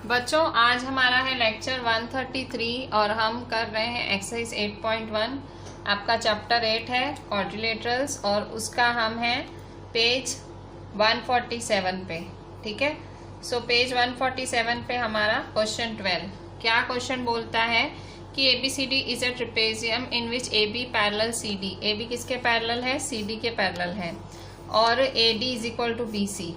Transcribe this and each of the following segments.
बच्चों आज हमारा है लेक्चर 133 और हम कर रहे हैं एक्सरसाइज 8.1। आपका चैप्टर 8 है क्वाड्रिलेटरल्स और उसका हम है पेज 147 पे। ठीक है, सो पेज 147 पे हमारा क्वेश्चन 12। क्या क्वेश्चन बोलता है कि ABCD is a trapezium in which AB parallel CD। AB किसके पैरेलल है? CD के पैरेलल है और AD is equal to BC।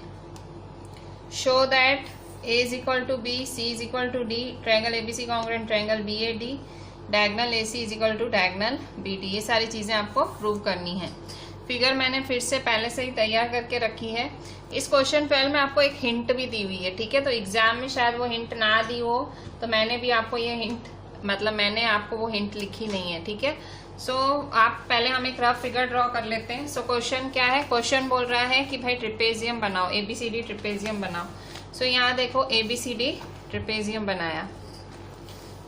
Show that A is equal to B, C is equal to D, triangle ABC congruent triangle BAD, diagonal AC is equal to diagonal BD। ये सारी चीज़ें आपको prove करनी है। Figure मैंने फिर से पहले से ही तैयार करके रखी है। इस क्वेश्चन 12 में आपको एक हिंट भी दी हुई है। ठीक है, तो एग्जाम में शायद वो हिंट ना दी हो, तो मैंने भी आपको ये हिंट मैंने आपको वो हिंट लिखी नहीं है। ठीक है, सो आप पहले हम एक रफ फिगर ड्रॉ कर लेते हैं। सो क्वेश्चन क्या है? क्वेश्चन बोल रहा है कि भाई ट्रिपेजियम बनाओ, ABCD ट्रिपेजियम बनाओ। सो यहाँ देखो ABCD ट्रिपेजियम बनाया।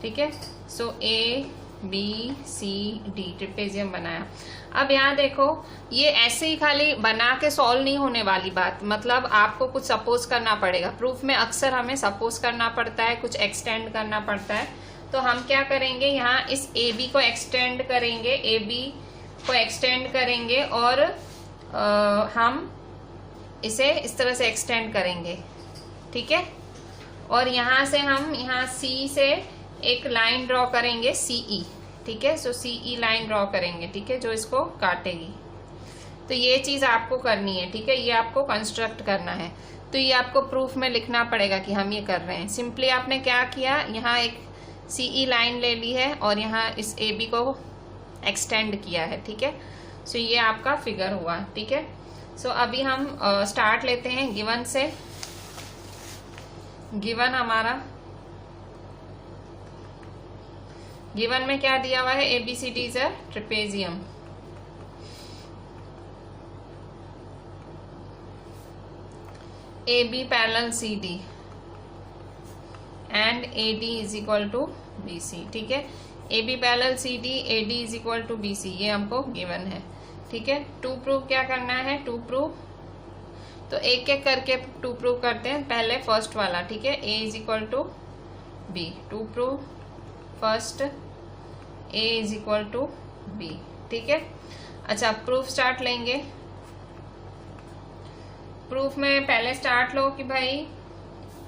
ठीक है, सो ABCD ट्रिपेजियम बनाया। अब यहाँ देखो, ये ऐसे ही खाली बना के सॉल्व नहीं होने वाली बात, मतलब आपको कुछ सपोज करना पड़ेगा। प्रूफ में अक्सर हमें सपोज करना पड़ता है, कुछ एक्सटेंड करना पड़ता है। तो हम क्या करेंगे, यहाँ इस AB को एक्सटेंड करेंगे, AB को एक्सटेंड करेंगे और हम इसे इस तरह से एक्सटेंड करेंगे। ठीक है, और यहाँ से हम यहाँ C से एक लाइन ड्रॉ करेंगे CE। ठीक है, सो CE लाइन ड्रॉ करेंगे। ठीक है, जो इसको काटेगी। तो ये चीज़ आपको करनी है। ठीक है, ये आपको कंस्ट्रक्ट करना है। तो ये आपको प्रूफ में लिखना पड़ेगा कि हम ये कर रहे हैं। सिंपली आपने क्या किया, यहाँ एक CE लाइन ले ली है और यहाँ इस AB को एक्सटेंड किया है। ठीक है, सो ये आपका फिगर हुआ। ठीक है, सो अभी हम स्टार्ट लेते हैं गिवन से। गिवन हमारा, गिवन में क्या दिया हुआ है? ABCD is a trapezium. AB parallel CD and AD is equal to BC। ठीक है, AB parallel CD, AD is equal to BC, ये हमको गिवन है। ठीक है, टू प्रूव क्या करना है? टू प्रूव, तो एक एक करके टू प्रूव करते हैं। पहले फर्स्ट वाला। ठीक है, A is equal to B। To prove first A is equal to B। ठीक है, अच्छा प्रूफ स्टार्ट लेंगे। प्रूफ में पहले स्टार्ट लो कि भाई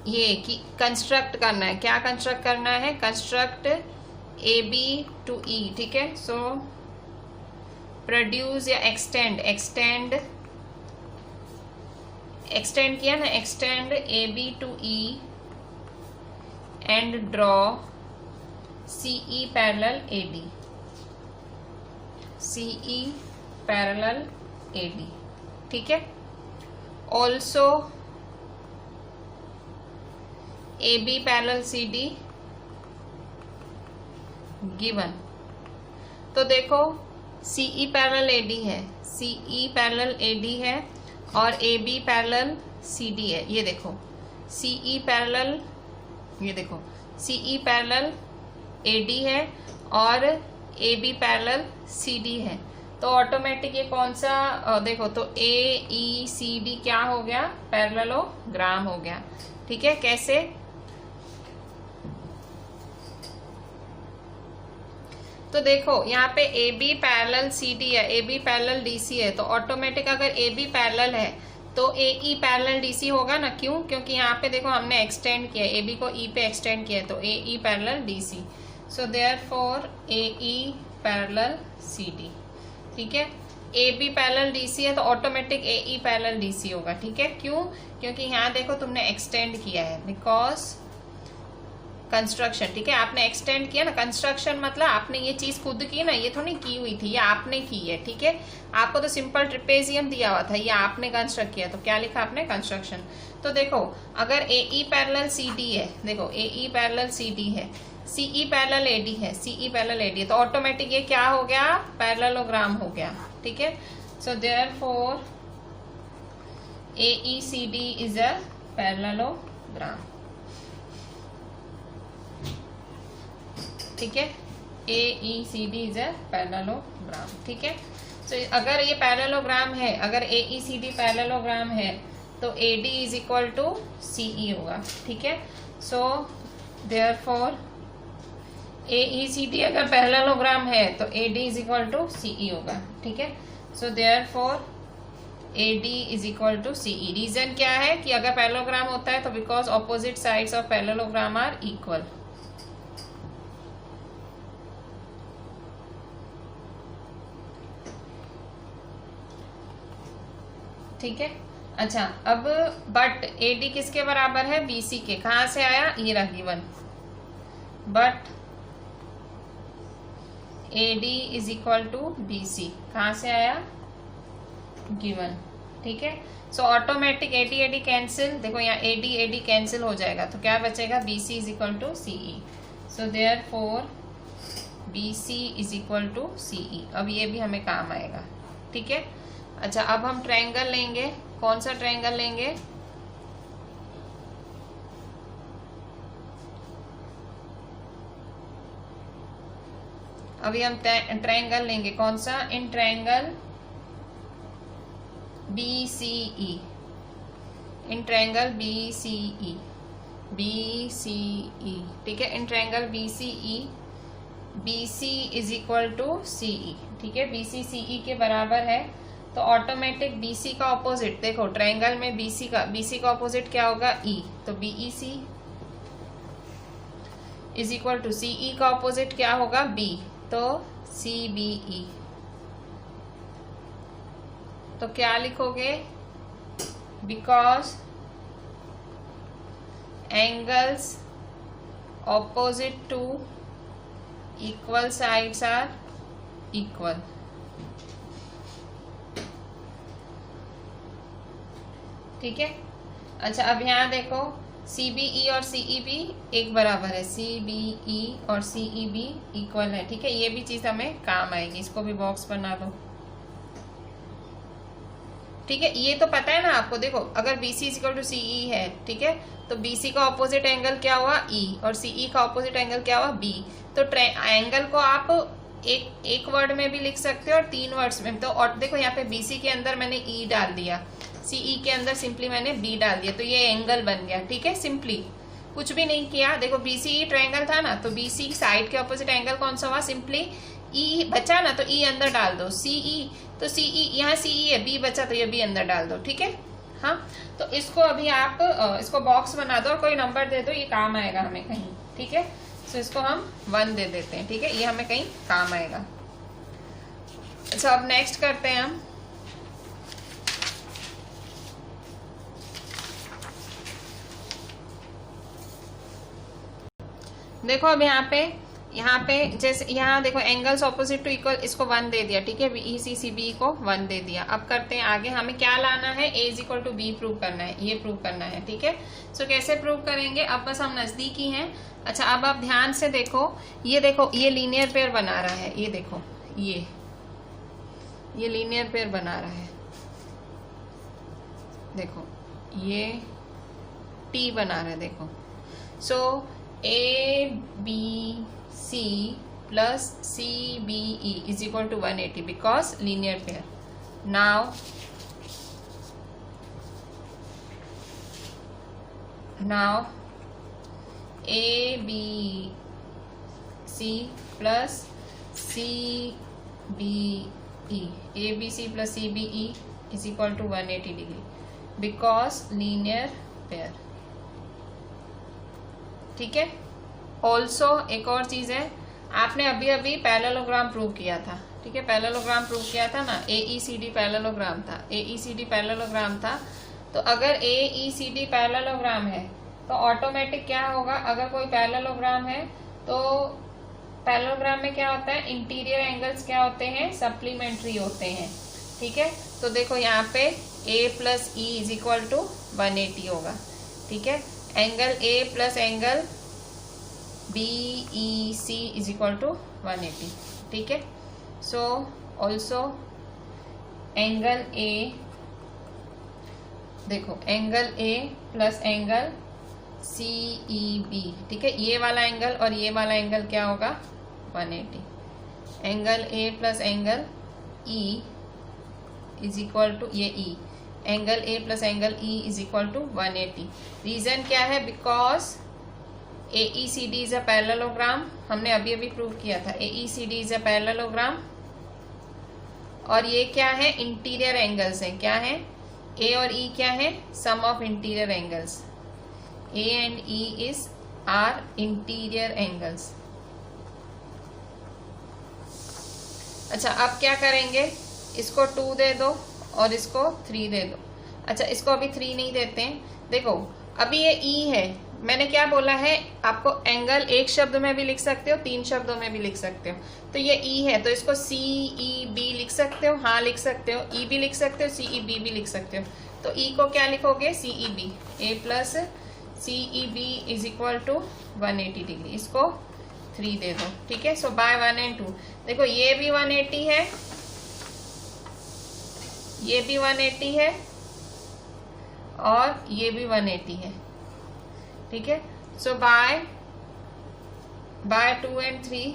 ये कि कंस्ट्रक्ट करना है। क्या कंस्ट्रक्ट करना है? Construct AB to E। ठीक है, सो प्रोड्यूस या एक्सटेंड किया ना, extend AB to E and draw CE parallel AD। CE parallel AD। ठीक है, also AB parallel CD given. तो देखो CE पैरेलल AD है, CE पैरेलल AD है और AB पैरेलल CD है। ये देखो CE पैरेलल, ये देखो CE पैरेलल AD है और AB पैरेलल CD है। तो ऑटोमेटिक ये कौन सा, देखो तो AECD क्या हो गया? पैरेललोग्राम हो गया। ठीक है, कैसे? तो देखो यहाँ पे AB पैरेलल CD है, AB पैरेलल DC है, तो ऑटोमेटिक अगर AB पैरेलल है तो AE पैरेलल DC होगा ना। क्यों? क्योंकि यहाँ पे देखो हमने एक्सटेंड किया, AB को E पे एक्सटेंड किया, तो AE पैरेलल DC। सो देयरफॉर AE पैरेलल CD। ठीक है, AB पैरेलल DC है तो ऑटोमेटिक AE पैरेलल DC होगा। ठीक है, क्यों? क्योंकि यहाँ देखो तुमने एक्सटेंड किया है, बिकॉज कंस्ट्रक्शन। ठीक है, आपने एक्सटेंड किया ना। कंस्ट्रक्शन मतलब आपने ये चीज खुद की ना, ये थोड़ी की हुई थी, ये आपने की है। ठीक है, आपको तो सिंपल ट्रिपेजियम दिया हुआ था, ये आपने कंस्ट्रक्ट किया, तो क्या लिखा आपने? कंस्ट्रक्शन। तो देखो अगर AE पैरेलल CD है, देखो AE पैरेलल CD है, CE पैरेलल AD है, CE पैरेलल AD है, तो ऑटोमेटिक ये क्या हो गया? पैरेललोग्राम हो गया। ठीक है, so therefore AECD is a parallelogram. ठीक है, AECD इज अ पैरेललोग्राम। ठीक है, सो अगर ये पैरेललोग्राम है, अगर AECD पैरेललोग्राम है तो AD is equal to CE होगा। ठीक है, सो देयरफॉर AECD अगर पैरेललोग्राम है तो AD is equal to CE होगा, ठीक है। So therefore AD is equal to CE। Reason क्या है कि अगर पैरेललोग्राम होता है तो because opposite sides of parallelogram are equal. ठीक है। अच्छा, अब बट AD किसके बराबर है? BC के। कहां से आया? ये रहा given. But AD is equal to BC। कहां से आया? गिवन, ठीक है। सो ऑटोमेटिक AD कैंसिल, देखो यहाँ AD कैंसिल हो जाएगा तो क्या बचेगा? BC is equal to CE। So therefore BC is equal to CE। अब ये भी हमें काम आएगा, ठीक है। अच्छा, अब हम ट्रायंगल लेंगे। कौन सा ट्रायंगल लेंगे? अभी हम ट्रायंगल लेंगे। कौन सा? In triangle BCE। In triangle BCE, ठीक है। In triangle BCE BC is equal to CE, ठीक है। BC CE के बराबर है तो ऑटोमेटिक BC का ऑपोजिट, देखो ट्रायंगल में BC का ऑपोजिट क्या होगा? E। तो BEC is equal to CE का ऑपोजिट क्या होगा? B। तो CBE। तो क्या लिखोगे? Because angles opposite to equal sides are equal. ठीक है। अच्छा, अब यहाँ देखो CBE और CEB एक बराबर है, CBE और CEB इक्वल है, ठीक है। ये भी चीज हमें काम आएगी, इसको भी बॉक्स बना दो, ठीक है। ये तो पता है ना आपको। देखो अगर BC इक्वल टू CE है, ठीक है, तो BC का ऑपोजिट एंगल क्या हुआ? E और CE का ऑपोजिट एंगल क्या हुआ? B। तो एंगल को आप एक वर्ड में भी लिख सकते हो और 3 वर्ड्स में। तो और देखो यहाँ पे BC के अंदर मैंने E डाल दिया, CE के अंदर सिंपली मैंने B डाल दिया, तो ये एंगल बन गया, ठीक है। सिंपली कुछ भी नहीं किया। देखो BCE ट्रायंगल था ना, तो BC साइड के ऑपोजिट एंगल कौन सा हुआ? सिंपली E बचा ना, तो E अंदर डाल दो। CE, तो CE यहाँ CE है, B बचा तो ये B अंदर डाल दो, ठीक है। हाँ, तो इसको अभी आप इसको बॉक्स बना दो और कोई नंबर दे दो, ये काम आएगा हमें कहीं, ठीक है। सो इसको हम 1 दे देते हैं, ठीक है, ये हमें कहीं काम आएगा। अच्छा, अब नेक्स्ट करते हैं हम। देखो अब यहाँ पे जैसे यहाँ देखो एंगल्स ऑपोजिट टू इक्वल, इसको 1 दे दिया, ठीक है। BEC CBE को 1 दे दिया। अब करते हैं आगे, हमें क्या लाना है? A is equal to B prove करना है, ये प्रूव करना है, ठीक है। सो कैसे प्रूव करेंगे? अब बस हम नजदीकी हैं। अच्छा, अब आप ध्यान से देखो, ये लीनियर पेयर बना रहा है, ये देखो ये लीनियर पेयर बना रहा है, देखो ये T बना रहा है, देखो। सो ABC plus CBE is equal to 180 because linear pair. Now ABC plus CBE is equal to 180 degree because linear pair, ठीक है। ऑल्सो एक और चीज है, आपने अभी पैरेललोग्राम प्रूव किया था, ठीक है। पैरेललोग्राम प्रूव किया था ना, AECD पैरेललोग्राम था, AECD पैरेललोग्राम था। तो अगर AECD पैरेललोग्राम है तो ऑटोमेटिक क्या होगा? अगर कोई पैरेललोग्राम है तो पैरेललोग्राम में क्या होता है? इंटीरियर एंगल्स क्या होते हैं? सप्लीमेंट्री होते हैं, ठीक है। तो देखो यहाँ पे A plus E is equal to 180 होगा, ठीक है। Angle A plus angle BEC is equal to 180, ठीक है। सो ऑल्सो एंगल A, देखो angle A plus angle CEB, ठीक है। ये वाला एंगल और ये वाला एंगल क्या होगा? 180। Angle A plus angle E is equal to ये E, angle A plus angle E is equal to 180। Reason क्या है? Because AECD is a parallelogram, हमने अभी अभी प्रूव किया था। AECD is a parallelogram. और ये क्या है, इंटीरियर एंगल्स है। क्या है, A और E क्या है, sum of interior angles. A and E is are interior angles. अच्छा, अब क्या करेंगे, इसको 2 दे दो और इसको 3 दे दो। अच्छा, इसको अभी 3 नहीं देते हैं। देखो अभी ये E है, मैंने क्या बोला है आपको, एंगल एक शब्द में भी लिख सकते हो, 3 शब्दों में भी लिख सकते हो। तो ये E है, तो इसको CEB लिख सकते हो। हाँ लिख सकते हो, E भी लिख सकते हो, CEB भी लिख सकते हो। तो E को क्या लिखोगे, CEB, A plus CEB is equal to 180 degree. इसको 3 दे दो, ठीक है। सो बाय 1 एंड 2, देखो ये भी 180 है, ये भी 180 है और ये भी 180 है, ठीक है। So by 2 and 3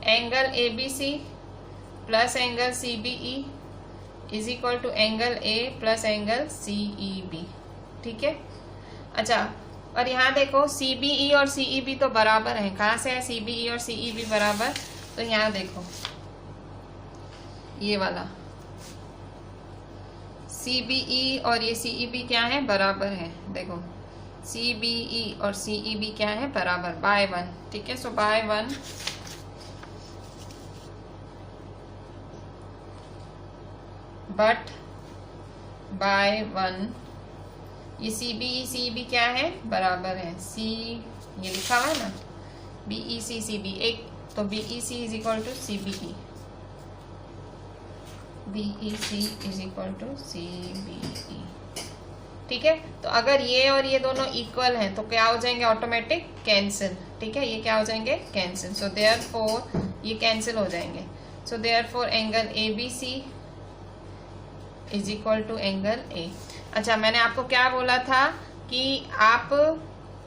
angle ABC plus angle CBE is equal to angle A plus angle CEB, ठीक है। अच्छा, और यहाँ देखो CBE और CEB तो बराबर हैं। कहाँ से है CBE और CEB बराबर, तो यहाँ देखो ये वाला CBE और ये CEB क्या है, बराबर है। देखो CBE और CEB क्या है, बराबर, बाय 1, ठीक है। सो बाय 1 बट बाय 1 ये CBE CEB क्या है, बराबर है। ये लिखा हुआ है ना, BEC CB एक, तो BEC is equal to CBE, BEC is equal to CBE, ठीक है। तो अगर ये और ये दोनों इक्वल हैं तो क्या हो जाएंगे, ऑटोमेटिक कैंसिल, ठीक है। ये क्या हो जाएंगे, कैंसिल। सो देयरफॉर ये कैंसिल हो जाएंगे। So therefore angle ABC is equal to angle A। अच्छा, मैंने आपको क्या बोला था कि आप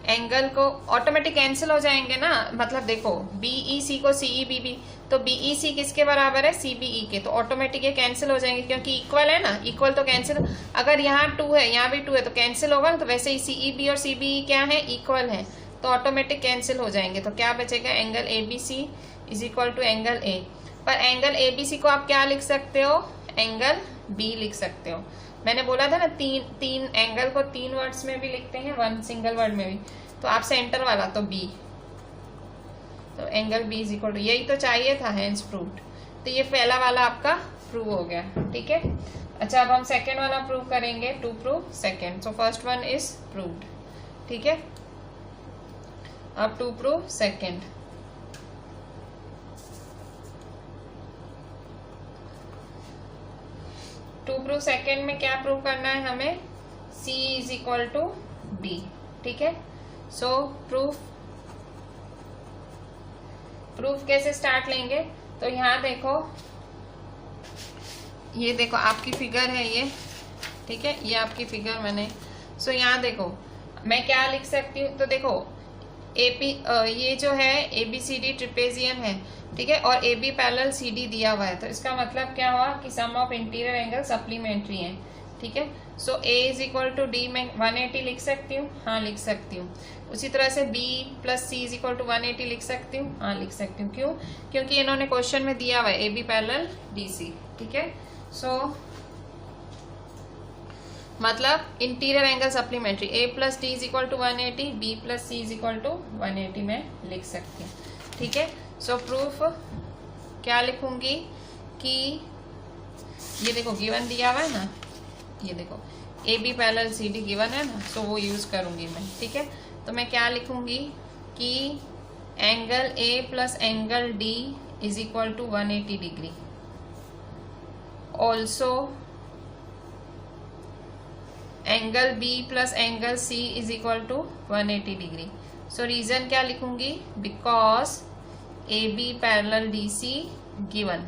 एंगल को ऑटोमेटिक कैंसिल हो जाएंगे ना, मतलब देखो BEC को CEB भी, तो BEC किसके बराबर है, CBE के, तो ऑटोमेटिक ये कैंसिल हो जाएंगे क्योंकि इक्वल है ना, इक्वल तो कैंसिल। अगर यहाँ 2 है यहाँ भी 2 है तो कैंसिल होगा ना, तो वैसे ही CEB और CBE क्या है, इक्वल है, तो ऑटोमेटिक कैंसिल हो जाएंगे। तो क्या बचेगा, angle ABC is equal to angle A। पर एंगल ABC को आप क्या लिख सकते हो, एंगल B लिख सकते हो। मैंने बोला था ना, तीन एंगल को 3 वर्ड्स में भी लिखते हैं, 1 सिंगल वर्ड में भी। तो आप सेंटर वाला तो B, तो angle B is equal to, यही तो चाहिए था, हैंस प्रूव्ड। तो ये पहला वाला आपका प्रूव हो गया, ठीक है। अच्छा, अब हम सेकेंड वाला प्रूव करेंगे, to prove second. So first one is proved, ठीक है। अब to prove second. To prove second में क्या प्रूव करना है हमें, C is equal to D, ठीक है। सो प्रूफ कैसे स्टार्ट लेंगे, तो यहाँ देखो, ये देखो आपकी फिगर है ये, ठीक है, ये आपकी फिगर मैंने। सो यहाँ देखो मैं क्या लिख सकती हूँ, तो देखो ये जो है ABCD ट्रिपेजियम है, ठीक है, और AB पैरेलल CD दिया हुआ है। तो इसका मतलब क्या हुआ कि sum of interior angle supplementary है, ठीक है। सो A is equal to D मैं 180 लिख सकती हूँ, हाँ लिख सकती हूँ। उसी तरह से B plus C is equal to 180 लिख सकती हूँ, हाँ लिख सकती हूँ। क्यों, क्योंकि इन्होंने क्वेश्चन में दिया हुआ है AB पैरेलल DC, ठीक है। सो मतलब interior angle supplementary, A plus D is equal to 180, B plus C is equal to 180 में लिख सकती हूँ, ठीक है। सो प्रूफ क्या लिखूंगी कि ये देखो गिवन दिया हुआ है ना, ये देखो AB पैरेलल CD गिवन है ना, सो वो यूज करूंगी मैं, ठीक है। तो मैं क्या लिखूंगी कि angle A plus angle D is equal to 180 degree. Also angle B plus angle C is equal to 180 degree. So reason क्या लिखूंगी, because AB parallel DC given.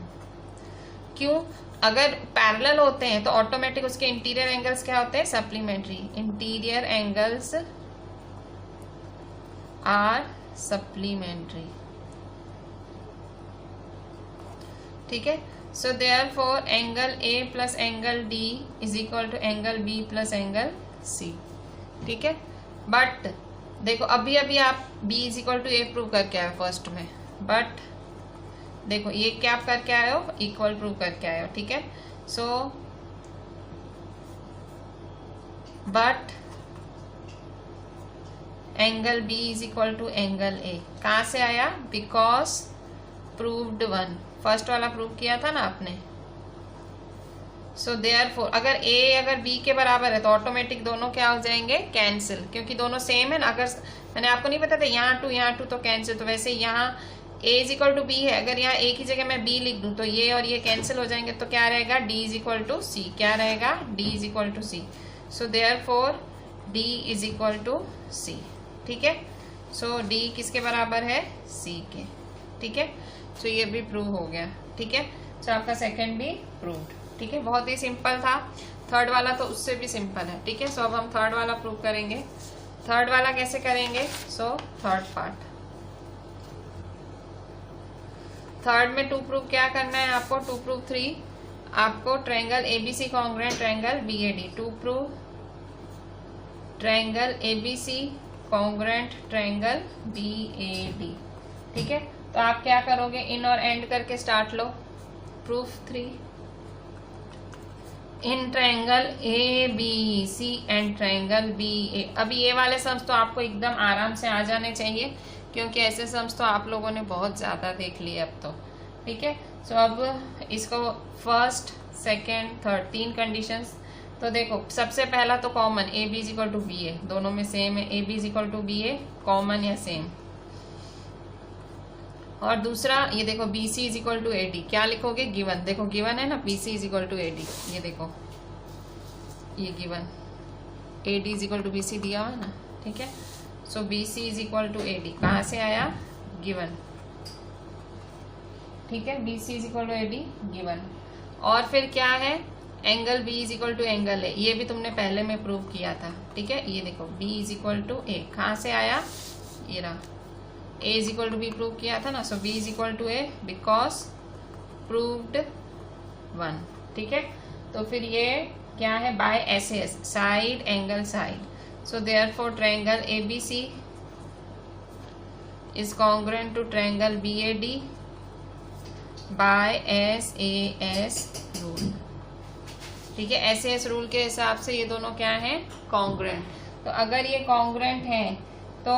क्यों, अगर पैरेलल होते हैं तो ऑटोमेटिक उसके इंटीरियर एंगल्स क्या होते हैं, supplementary. Interior angles are supplementary, ठीक है। So therefore angle A plus angle D is equal to angle B plus angle C, ठीक है। बट देखो अभी अभी आप b is equal to A prove करके आए हो फर्स्ट में, बट देखो ये क्या आप करके आए हो, इक्वल प्रूव करके आए हो, ठीक है। So but angle b is equal to angle a कहाँ से आया, बिकॉज प्रूव्ड 1, फर्स्ट वाला प्रूव किया था ना आपने। सो देयरफॉर अगर अगर b के बराबर है तो ऑटोमेटिक दोनों क्या हो जाएंगे, कैंसिल, क्योंकि दोनों सेम है ना। अगर मैंने आपको नहीं पता था यहाँ टू तो कैंसिल, तो वैसे यहाँ a is equal to B है, अगर यहाँ a की जगह मैं b लिख दूं तो ये और ये कैंसिल हो जाएंगे, तो क्या रहेगा, d is equal to C, क्या रहेगा, d is equal to C. So therefore d is equal to C, ठीक है। सो d किसके बराबर है, c के, ठीक है। सो ये भी प्रूव हो गया, ठीक है। सो आपका सेकंड भी प्रूव्ड, ठीक है। बहुत ही सिंपल था। थर्ड वाला तो उससे भी सिंपल है, ठीक है। सो अब हम थर्ड वाला प्रूव करेंगे। थर्ड वाला कैसे करेंगे, सो थर्ड पार्ट, थर्ड में 2 प्रूव क्या करना है आपको, 2 प्रूव 3 आपको triangle ABC congruent triangle BOD, 2 prove triangle ABC congruent triangle BOD, ठीक है। तो आप क्या करोगे, इन और एंड करके स्टार्ट लो। Proof 3 in triangle A B C and triangle B A. अभी ये वाले सम्स तो आपको एकदम आराम से आ जाने चाहिए, क्योंकि ऐसे सम्स तो आप लोगों ने बहुत ज़्यादा देख लिए अब तो, ठीक है। सो अब इसको फर्स्ट सेकेंड थर्ड 3 कंडीशंस। तो देखो सबसे पहला तो common, A B is equal to B A, दोनों में सेम है, A B is equal to B A, common या सेम। और दूसरा ये देखो B C is equal to A D, क्या लिखोगे, गिवन, देखो गिवन है ना, B C is equal to A D, ये देखो ये given, A D is equal to B C दिया हुआ है ना, ठीक है। So B C is equal to A D कहाँ से आया, गिवन, ठीक है। B C is equal to A D given. और फिर क्या है, angle B is equal to angle A, ये भी तुमने पहले में प्रूव किया था, ठीक है। ये देखो B is equal to A कहाँ से आया, ये रहा, a is equal to B prove किया था ना। सो b is equal to a because proved 1, ठीक है। तो फिर ये क्या है, by S S, side angle side. So therefore triangle ABC is congruent to triangle BAD by SAS rule, ठीक है। SAS रूल के हिसाब से ये दोनों क्या है, कॉन्ग्रुएंट। तो अगर ये कॉन्ग्रुएंट है तो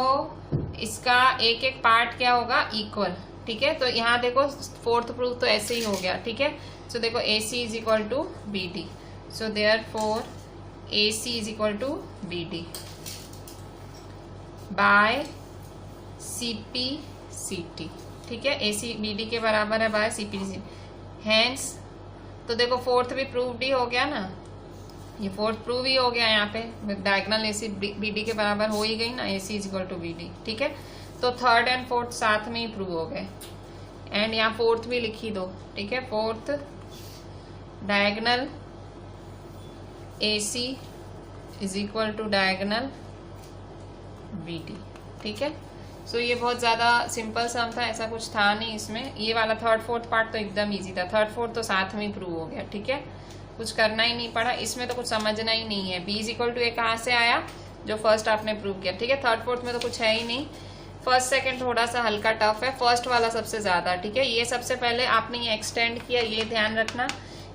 इसका एक एक पार्ट क्या होगा, इक्वल, ठीक है। तो यहाँ देखो फोर्थ प्रूफ तो ऐसे ही हो गया, ठीक है। सो देखो AC is equal to BD, so therefore AC is equal to BD by CPCT, ठीक है। AC BD के बराबर है बाय CPCT, हैंस तो देखो फोर्थ भी प्रूव्ड ही हो गया ना, ये फोर्थ प्रूव ही हो गया, यहाँ पे डायगोनल AC BD के बराबर हो ही गई ना, AC is equal to BD, ठीक है। तो थर्ड एंड फोर्थ साथ में ही प्रूव हो गए, एंड यहाँ फोर्थ भी लिखी दो, ठीक है। Fourth diagonal AC is equal to diagonal BD, ठीक है। सो ये बहुत ज़्यादा सिंपल सम था, ऐसा कुछ था नहीं इसमें। ये वाला थर्ड फोर्थ पार्ट तो एकदम इजी था, थर्ड फोर्थ तो साथ में ही प्रूव हो गया, ठीक है, कुछ करना ही नहीं पड़ा इसमें, तो कुछ समझना ही नहीं है। b is equal to A कहाँ से आया, जो फर्स्ट आपने प्रूव किया, ठीक है। थर्ड फोर्थ में तो कुछ है ही नहीं, फर्स्ट सेकंड थोड़ा सा हल्का टफ है, फर्स्ट वाला सबसे ज़्यादा, ठीक है। ये सबसे पहले आपने ये एक्सटेंड किया, ये ध्यान रखना।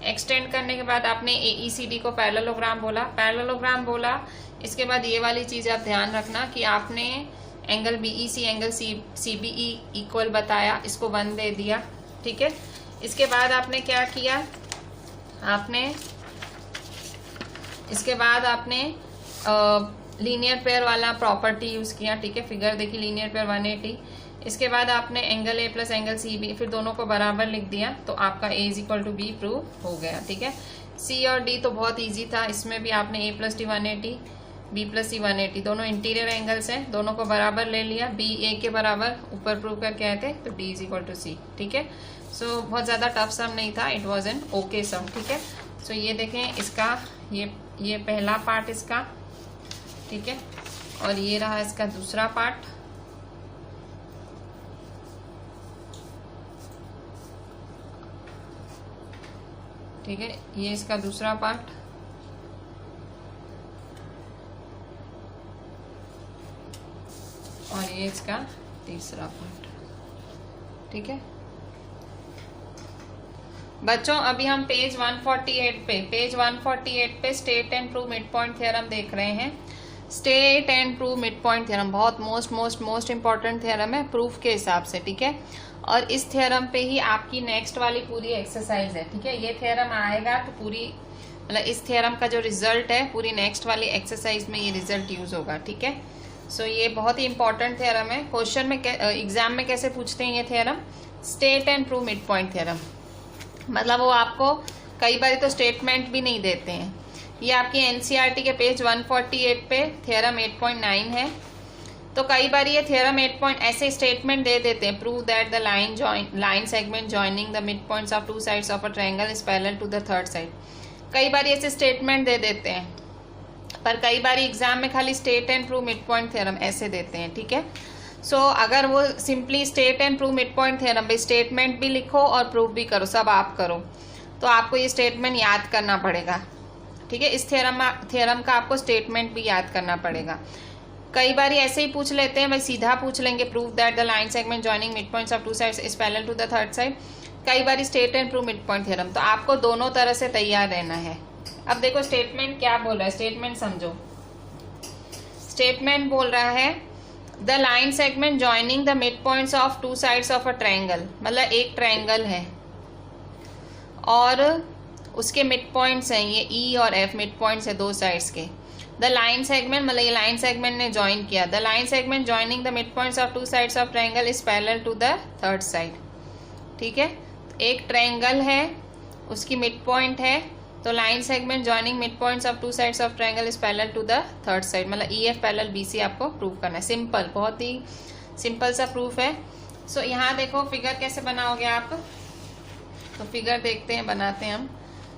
एक्सटेंड करने के बाद आपने AECD को पैरेललोग्राम बोला, इसके बाद ये वाली चीज़ आप ध्यान रखना कि आपने angle BEC angle CBE equal बताया, इसको 1 दे दिया, ठीक है। इसके बाद आपने क्या किया, इसके बाद आपने लीनियर पेयर वाला प्रॉपर्टी यूज किया, ठीक है। फिगर देखी, लीनियर पेयर 180। इसके बाद आपने angle A plus angle CB फिर दोनों को बराबर लिख दिया, तो आपका A is equal to B prove हो गया, ठीक है। C और D तो बहुत इजी था, इसमें भी आपने A plus D 180 B plus C 180 दोनों इंटीरियर एंगल्स हैं, दोनों को बराबर ले लिया, B A के बराबर ऊपर प्रूव करके आए थे, तो D is equal to C, ठीक है। सो बहुत ज़्यादा टफ सम नहीं था, it was an okay sum, ठीक है। सो ये देखें इसका ये पहला पार्ट इसका, ठीक है, और ये रहा इसका दूसरा पार्ट, ठीक है, ये इसका दूसरा पार्ट, ये इसका तीसरा पार्ट। ठीक है बच्चों, अभी हम पेज 148 पे state and prove mid point theorem देख रहे हैं। State and prove mid point theorem बहुत मोस्ट इंपॉर्टेंट थ्योरम है प्रूफ के हिसाब से। ठीक है, और इस थ्योरम पे ही आपकी नेक्स्ट वाली पूरी एक्सरसाइज है। ठीक है, ये थ्योरम आएगा तो पूरी मतलब इस थ्योरम का जो रिजल्ट है पूरी नेक्स्ट वाली एक्सरसाइज में ये रिजल्ट यूज होगा। ठीक है, सो ये बहुत ही इंपॉर्टेंट थ्योरम है। क्वेश्चन में एग्जाम में कैसे पूछते हैं ये theorem, state and prove mid point theorem, मतलब वो आपको कई बार तो स्टेटमेंट भी नहीं देते हैं। ये आपकी एनसीईआरटी के पेज 148 पे थ्योरम 8.9 है। तो कई बार ये थ्योरम 8 ऐसे स्टेटमेंट दे देते हैं, prove that the line segment joining the mid points of two sides of a triangle is parallel to the third side. कई बार ऐसे स्टेटमेंट दे देते हैं, पर कई बार एग्जाम में खाली state and prove mid point theorem ऐसे देते हैं। ठीक है, सो अगर वो simply state and prove mid point theorem भाई स्टेटमेंट भी लिखो और प्रूव भी करो, सब आप करो, तो आपको ये स्टेटमेंट याद करना पड़ेगा। ठीक है, इस थ्योरम का आपको स्टेटमेंट भी याद करना पड़ेगा। कई बार ऐसे ही पूछ लेते हैं, भाई सीधा पूछ लेंगे prove that the line segment joining mid points of two sides is parallel to the third side. कई बार state and prove mid point theorem, तो आपको दोनों तरह से तैयार रहना है। अब देखो स्टेटमेंट क्या बोल रहा है, स्टेटमेंट समझो। स्टेटमेंट बोल रहा है the line segment joining the mid points of two sides of a triangle, मतलब एक ट्रायंगल है और उसके मिड पॉइंट्स हैं ये ई और एफ, मिड पॉइंट्स है दो साइड्स के। द लाइन सेगमेंट मतलब ये लाइन सेगमेंट ने ज्वाइन किया, the line segment joining the mid points of two sides of triangle is parallel to the third side. ठीक है, एक ट्रायंगल है उसकी मिड पॉइंट है, तो line segment joining mid points of two sides of triangle is parallel to the third side, मतलब E F parallel B C आपको prove करना है। सिंपल, बहुत ही सिंपल सा प्रूफ है। सो यहाँ देखो फिगर कैसे बनाओगे आप, तो फिगर देखते हैं, बनाते हैं हम।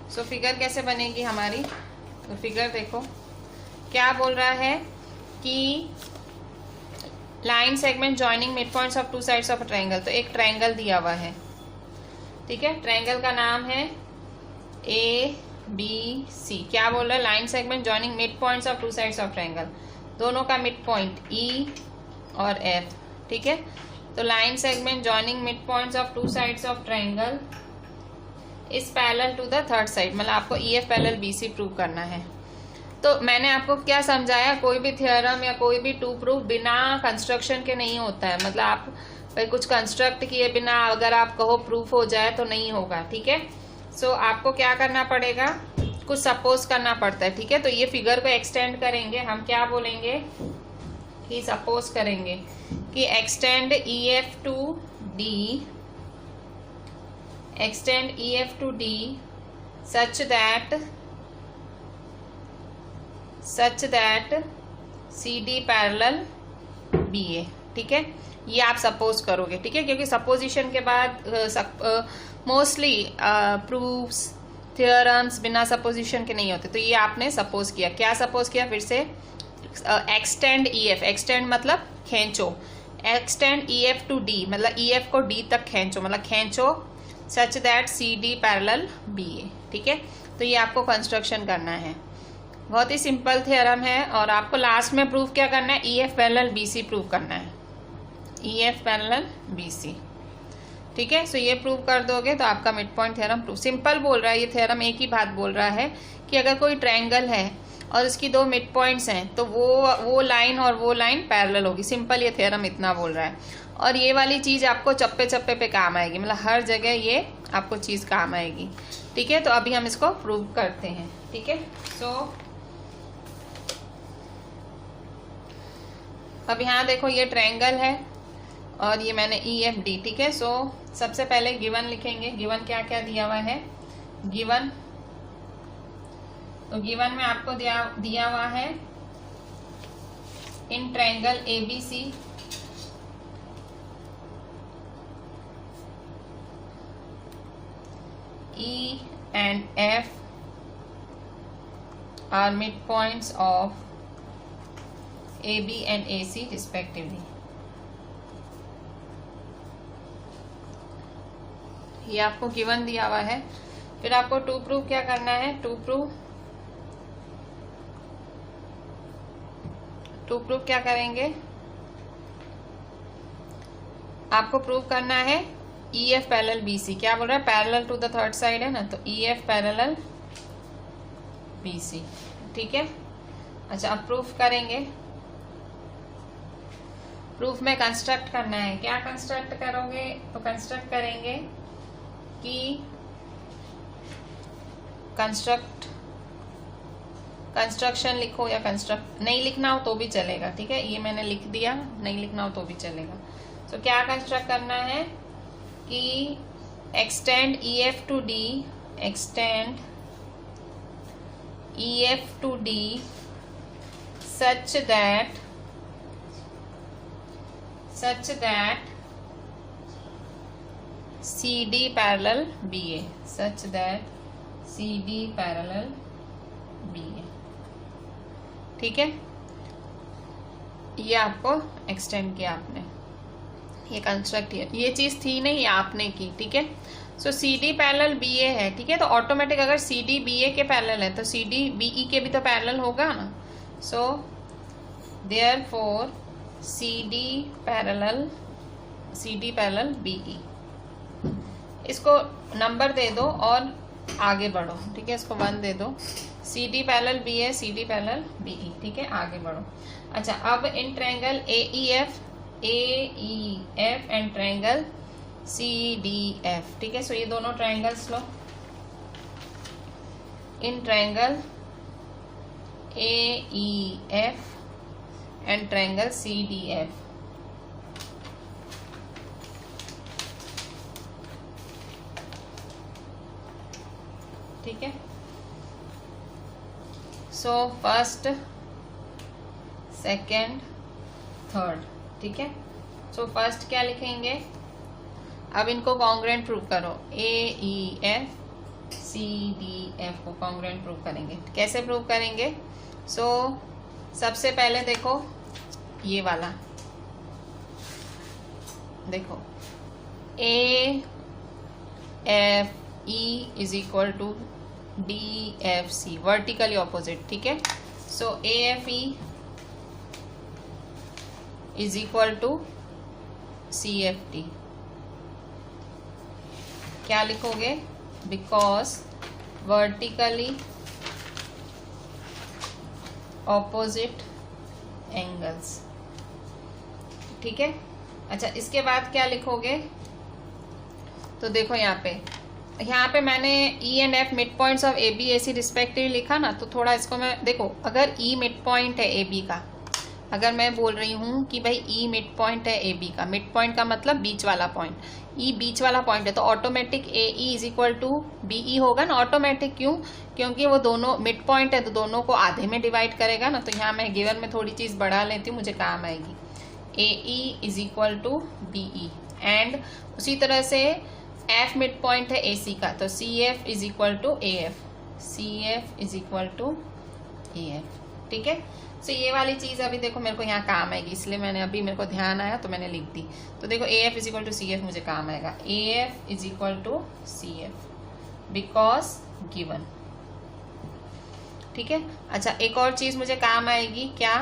सो फिगर कैसे बनेगी हमारी, तो फिगर देखो क्या बोल रहा है कि line segment joining mid points of two sides of a triangle, तो एक ट्रायंगल दिया हुआ है। ठीक है, ट्रायंगल का नाम है ए बी सी। क्या बोल रहा है, line segment joining mid points of two sides of triangle, दोनों का मिड पॉइंट ई और एफ। ठीक है, तो line segment joining mid points of two sides of triangle is parallel to the third side, मतलब आपको E F parallel B C prove करना है। तो मैंने आपको क्या समझाया, कोई भी थ्योरम या कोई भी टू प्रूफ बिना कंस्ट्रक्शन के नहीं होता है, मतलब आप भाई कुछ कंस्ट्रक्ट किए बिना अगर आप कहो प्रूफ हो जाए तो नहीं होगा। ठीक है, सो आपको क्या करना पड़ेगा, कुछ सपोज करना पड़ता है। ठीक है, तो ये फिगर को एक्सटेंड करेंगे, हम क्या बोलेंगे कि सपोज करेंगे कि extend E F two D, extend EF to D such that CD parallel BA। ठीक है, ये आप सपोज करोगे। ठीक है, क्योंकि सपोजिशन के बाद मोस्टली प्रूफ्स थ्योरम्स बिना सपोजिशन के नहीं होते, तो ये आपने सपोज किया। क्या सपोज किया, फिर से एक्सटेंड EF, एक्सटेंड मतलब खींचो, एक्सटेंड EF टू D मतलब EF को D तक खींचो, मतलब खींचो such that C D parallel B A. ठीक है, तो ये आपको कंस्ट्रक्शन करना है, बहुत ही सिंपल थ्योरम है। और आपको लास्ट में प्रूफ क्या करना है, E F parallel B C prove करना है, E F parallel B C. ठीक है, सो ये प्रूव कर दोगे तो आपका mid point theorem prove. Simple बोल रहा है ये थ्योरम, एक ही बात बोल रहा है कि अगर कोई ट्रायंगल है और उसकी दो मिड पॉइंट्स हैं तो वो लाइन और वो लाइन पैरेलल होगी। सिंपल ये थ्योरम इतना बोल रहा है। और ये वाली चीज़ आपको चप्पे चप्पे पे काम आएगी, मतलब हर जगह ये आपको चीज़ काम आएगी। ठीक है, तो अभी हम इसको प्रूव करते हैं। ठीक है, सो अब यहाँ देखो ये ट्रायंगल है और ये मैंने ई एफ डी। ठीक है, सो सबसे पहले गिवन लिखेंगे, गिवन क्या क्या दिया हुआ है, गिवन, तो गिवन में आपको दिया हुआ है in triangle A B C E and F are midpoints of AB and AC respectively। ये आपको गिवन दिया हुआ है। फिर आपको टू प्रूफ क्या करना है, टू प्रूफ क्या करेंगे, आपको प्रूव करना है EF पैरेलल BC। क्या बोल रहा है? Parallel to the third side है ना, तो EF पैरेलल BC। ठीक है, अच्छा अब प्रूफ करेंगे। प्रूफ में कंस्ट्रक्ट करना है। क्या कंस्ट्रक्ट करोगे? तो कंस्ट्रक्ट करेंगे कि कंस्ट्रक्शन लिखो, या कंस्ट्रक्ट नहीं लिखना हो तो भी चलेगा। ठीक है, ये मैंने लिख दिया, नहीं लिखना हो तो भी चलेगा। तो क्या कंस्ट्रक्ट करना है कि extend EF to D, extend EF to D such that CD parallel BA, such that CD parallel BA। ठीक है, ये आपको एक्सटेंड किया आपने, ये कंस्ट्रक्ट किया, ये चीज थी नहीं, ये आपने की। ठीक है, सो CD पैरेलल BA है। ठीक है, तो ऑटोमेटिक अगर CD BA के पैरेलल है तो CD BE के भी तो पैरेलल होगा ना। So therefore CD parallel BE। इसको नंबर दे दो और आगे बढ़ो। ठीक है, इसको 1 दे दो। CD parallel BA, CD parallel BE। ठीक है, आगे बढ़ो। अच्छा, अब in triangle AEF and triangle CDF। ठीक है, सो ये दोनों triangles low. In triangle AEF and triangle CDF। ठीक है, सो फर्स्ट, सेकेंड, थर्ड। ठीक है, सो फर्स्ट क्या लिखेंगे? अब इनको कॉन्ग्रुएंट प्रूव करो। AEF CDF को कॉन्ग्रुएंट प्रूव करेंगे। कैसे प्रूव करेंगे? सो सबसे पहले देखो ये वाला, देखो AFE is equal to DFC, vertically opposite. ठीक है, सो AFE is equal to CFT। क्या लिखोगे? Because vertically opposite angles. ठीक है, अच्छा इसके बाद क्या लिखोगे? तो देखो यहाँ पे मैंने E and F mid points of AB AC respectively लिखा ना, तो थोड़ा इसको मैं देखो, अगर E मिड पॉइंट है AB का, अगर मैं बोल रही हूँ कि भाई E मिड पॉइंट है AB का, मिड पॉइंट का मतलब बीच वाला पॉइंट, E बीच वाला पॉइंट है, तो automatic AE is equal to BE होगा ना, ऑटोमेटिक। क्यों? क्योंकि वो दोनों मिड पॉइंट है तो दोनों को आधे में डिवाइड करेगा ना। तो यहाँ मैं गिवन में थोड़ी चीज बढ़ा लेती हूँ, मुझे काम आएगी। AE is equal to BE and उसी तरह से F मिड पॉइंट है AC का, तो CF is equal to AF, CF is equal to AF। ठीक है, सो ये वाली चीज अभी देखो मेरे को यहाँ काम आएगी, इसलिए मैंने अभी मेरे को ध्यान आया तो मैंने लिख दी। तो देखो AF is equal to CF मुझे काम आएगा, AF is equal to CF because given. ठीक है, अच्छा एक और चीज मुझे काम आएगी। क्या?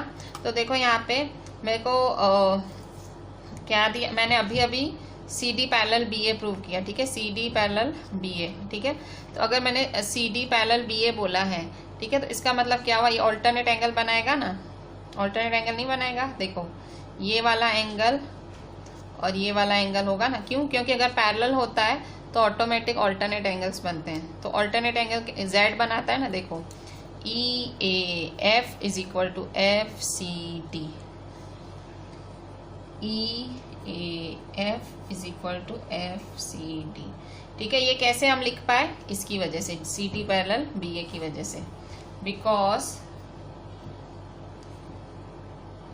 तो देखो यहाँ पे मेरे को क्या दिया मैंने अभी CD पैरेलल BA प्रूव किया। ठीक है, CD पैरेलल BA। ठीक है, तो अगर मैंने CD पैरेलल BA बोला है, ठीक है, तो इसका मतलब क्या हुआ? ये ऑल्टरनेट एंगल बनाएगा ना? ऑल्टरनेट एंगल नहीं बनाएगा? देखो ये वाला एंगल और ये वाला एंगल होगा ना। क्यों? क्योंकि अगर पैरेलल होता है तो ऑटोमेटिक ऑल्टरनेट एंगल्स बनते हैं। तो ऑल्टरनेट एंगल Z बनाता है ना, देखो EAF is equal to FCD, EAF is equal to FCD। ठीक है, ये कैसे हम लिख पाए? इसकी वजह से, CD पैरेलल BA की वजह से, because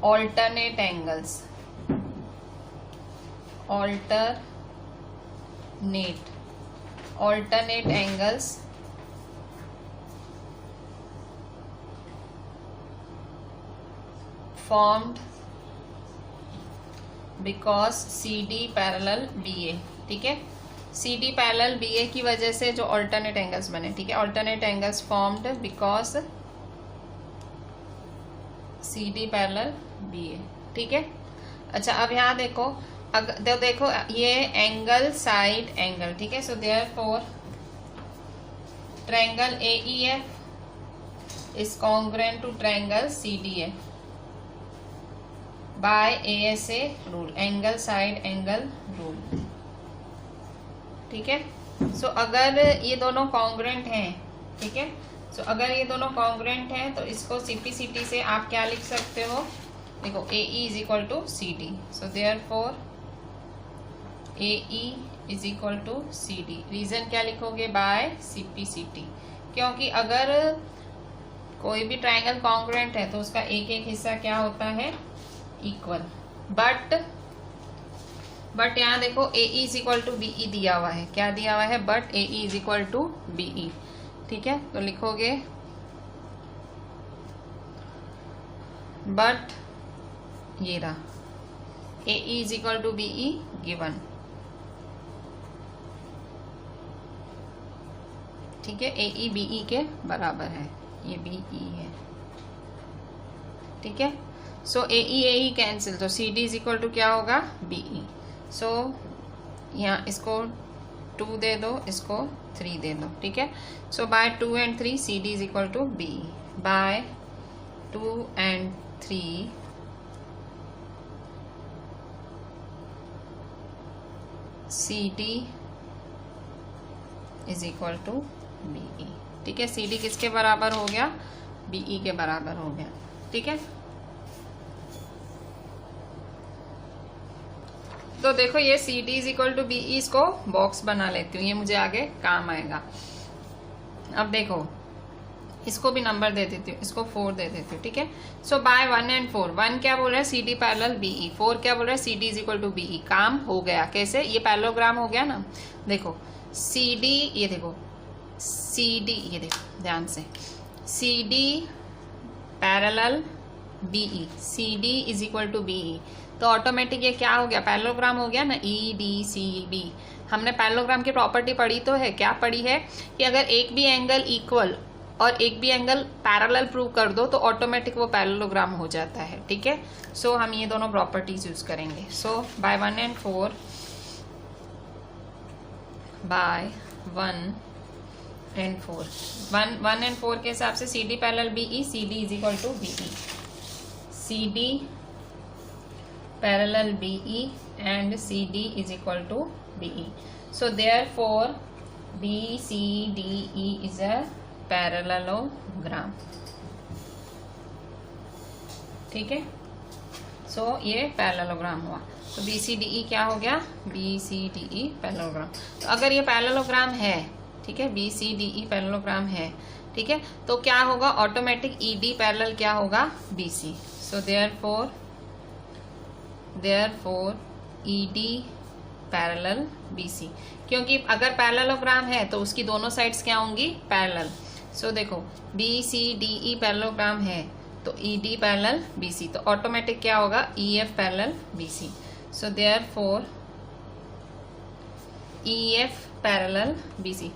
alternate angles formed because CD parallel BA। ठीक है, CD पैरेलल BA की वजह से जो ऑल्टरनेट एंगल्स बने। ठीक है, alternate angles formed because CD parallel BA। ठीक है, अच्छा अब यहाँ देखो तो देखो ये एंगल साइड एंगल, ठीक है। So therefore triangle AEF is congruent to triangle CDF by ASA rule, angle side angle rule, ठीक है। सो अगर ये दोनों कॉन्ग्रुएंट हैं, ठीक है, सो अगर ये दोनों कॉन्ग्रुएंट हैं तो इसको CP/CT से आप क्या लिख सकते हो, देखो AE is equal to CD, so therefore AE is equal to CD। Reason क्या लिखोगे, बाय CP/CT, क्योंकि अगर कोई भी ट्रायंगल कॉन्ग्रुएंट है तो उसका एक एक हिस्सा क्या होता है, इक्वल। बट यहाँ देखो AE is equal to BE दिया हुआ है, क्या दिया हुआ है, but AE is equal to BE, ठीक है। तो लिखोगे बट ये रहा AE is equal to BE given, ठीक है। AE BE के बराबर है, ये BE है, ठीक है। सो AE कैंसिल, तो CD इज इक्वल टू क्या होगा, BE। सो यहाँ इसको 2 दे दो, इसको 3 दे दो, ठीक है। So by 2 and 3 CD is equal to BE, by 2 and 3 CD is equal to BE, ठीक है। CD किसके बराबर हो गया, BE के बराबर हो गया, ठीक है। तो देखो ये CD is equal to BE, इसको बॉक्स बना लेती हूँ, ये मुझे आगे काम आएगा। अब देखो इसको भी नंबर दे देती हूँ, इसको 4 दे देती हूँ, ठीक है। सो बाय 1 and 4, 1 क्या बोल रहा है, CD पैरेलल BE, 4 क्या बोल रहा है, CD is equal to BE। काम हो गया, कैसे, ये पैरेललोग्राम हो गया ना। देखो CD, ये देखो CD, ये देखो ध्यान से, CD parallel BE, CD is equal to BE, तो ऑटोमेटिक ये क्या हो गया, पैरेललोग्राम हो गया ना, EDCB। हमने पैरेललोग्राम की प्रॉपर्टी पढ़ी तो है, क्या पढ़ी है, कि अगर एक भी एंगल इक्वल और एक भी एंगल पैरेलल प्रूव कर दो तो ऑटोमेटिक वो पैरेललोग्राम हो जाता है, ठीक है। सो हम ये दोनों प्रॉपर्टीज यूज करेंगे। सो bye 1 and 4, bye 1 and 4, 1 and 4 के हिसाब से CD parallel BE, CD is equal to BE, CD parallel BE and CD is equal to BE. So therefore BCDE is a parallelogram, ठीक है। सो ये parallelogram हुआ, तो BCDE क्या हो गया, BCDE पैरेललोग्राम। तो अगर ये पैरेललोग्राम है, ठीक है, BCDE पैरेललोग्राम है, ठीक है, तो क्या होगा, ऑटोमेटिक ED पैरेलल क्या होगा, BC। सो therefore ED पैरेलल BC, क्योंकि अगर पैरेललोग्राम है तो उसकी दोनों साइड्स क्या होंगी, पैरेलल। सो देखो BCDE पैरेललोग्राम है तो ED पैरेलल BC, तो ऑटोमेटिक क्या होगा, EF पैरेलल BC। सो therefore EF पैरेलल BC।